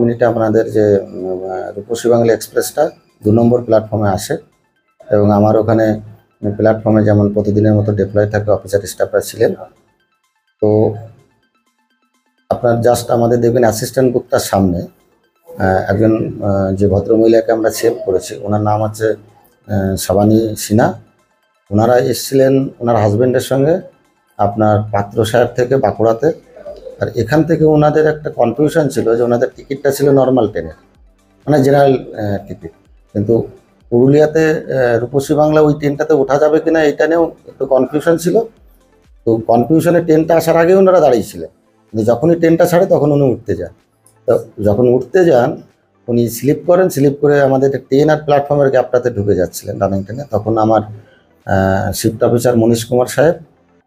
মিনিটে আপনাদের যে রূপসী বাংলা এক্সপ্রেসটা 2 নম্বর প্ল্যাটফর্মে আসে এবং আমার ওখানে প্ল্যাটফর্মে যেমন প্রতিদিনের মতো ডিপ্লয় থাকে অফিসার স্টাফরা ছিলেন। তো আপনার জাস্ট আমাদের দেখবেন অ্যাসিস্ট্যান্ট বুথটার সামনে একজন যে ভদ্রমহিলাকে আমরা সেভ করেছি, ওনার নাম হচ্ছে সাবানী সিনহা। ওনারা এসেছিলেন ওনার হাজব্যান্ডের সঙ্গে আপনার পাত্রসাহের থেকে বাঁকুড়াতে। আর এখান থেকে ওনাদের একটা কনফিউশন ছিল যে ওনাদের টিকিটটা ছিল নর্মাল ট্রেনের, মানে জেনারেল টিকিট, কিন্তু পুরুলিয়াতে রূপসী বাংলা ওই ট্রেনটাতে ওঠা যাবে কিনা এটা নিয়েও একটু কনফিউশন ছিল। তো কনফিউশনে ট্রেনটা আসার আগে ওনারা দাঁড়িয়েছিলেন, কিন্তু যখনই ট্রেনটা ছাড়ে তখন উনি উঠতে যান। তো যখন উঠতে যান উনি স্লিপ করেন, স্লিপ করে আমাদের ট্রেন আর প্ল্যাটফর্মের গ্যাপটাতে ঢুকে যাচ্ছিলেন রানিং ট্রেনে। তখন আমার শিফট অফিসার মনীশ কুমার সাহেব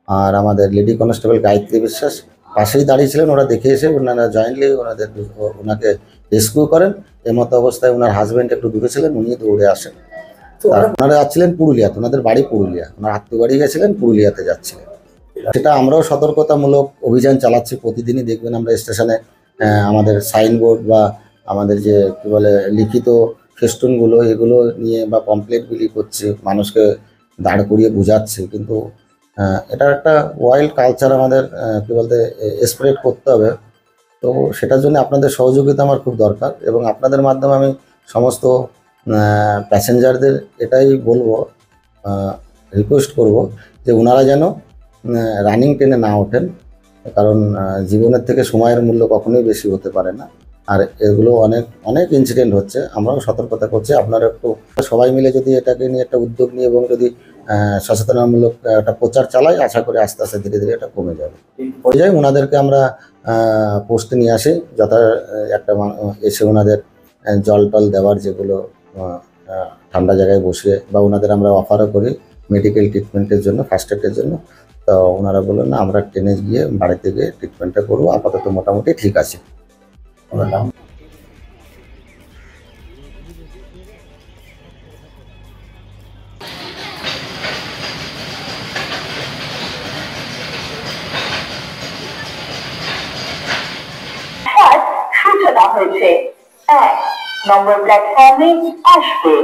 আর আমাদের লেডি কনস্টেবল গায়ত্রী বিশ্বাস পাশেই দাঁড়িয়েছিলেন। ওরা দেখে এসে ওনারা জয়েন্টলি ওনাকে রেস্কিউ করেন। এমতো অবস্থায় ওনার হাজব্যান্ড একটু দূরে ছিলেন, উনি দৌড়ে আসেন। ওনারা যাচ্ছিলেন পুরুলিয়াতে, ওনাদের বাড়ি পুরুলিয়া, ওনার আত্মীয় বাড়ি গেছিলেন, পুরুলিয়াতে যাচ্ছিলেন। সেটা আমরাও সতর্কতামূলক অভিযান চালাচ্ছি। প্রতিদিনই দেখবেন আমরা স্টেশনে আমাদের সাইনবোর্ড বা আমাদের যে কী বলে লিখিত ফেস্টুনগুলো এগুলো নিয়ে বা পমপ্লেটগুলি করছি, মানুষকে দাঁড় করিয়ে বোঝাচ্ছি। কিন্তু এটা একটা ওয়াইল্ড কালচার আমাদের কী বলতে স্প্রেড করতে হবে। তো সেটার জন্য আপনাদের সহযোগিতা আমার খুব দরকার এবং আপনাদের মাধ্যমে আমি সমস্ত প্যাসেঞ্জারদের এটাই বলবো, রিকোয়েস্ট করব যে ওনারা যেন রানিং ট্রেনে না ওঠেন, কারণ জীবনের থেকে সময়ের মূল্য কখনোই বেশি হতে পারে না। আর এগুলো অনেক অনেক ইনসিডেন্ট হচ্ছে, আমরাও সতর্কতা করছি। আপনারা একটু সবাই মিলে যদি এটাকে নিয়ে একটা উদ্যোগ নিয়ে এবং যদি সচেতনামূলক একটা প্রচার চালাই, আশা করি আস্তে আস্তে ধীরে ধীরে এটা কমে যাবে। পর্যায়ে ওনাদেরকে আমরা পোস্টে নিয়ে আসি, একটা এসে ওনাদের জল টল দেওয়ার যেগুলো ঠান্ডা জায়গায় বসে, বা ওনাদের আমরা অফারও করি মেডিকেল ট্রিটমেন্টের জন্য, ফার্স্ট এডের জন্য। তো ওনারা বললেন না, আমরা ট্রেনে গিয়ে বাড়িতে গিয়ে ট্রিটমেন্টটা করবো, আপাতত মোটামুটি ঠিক আছে। সূচনা হয়েছে 1 নম্বর প্ল্যাটফর্মে আসবে।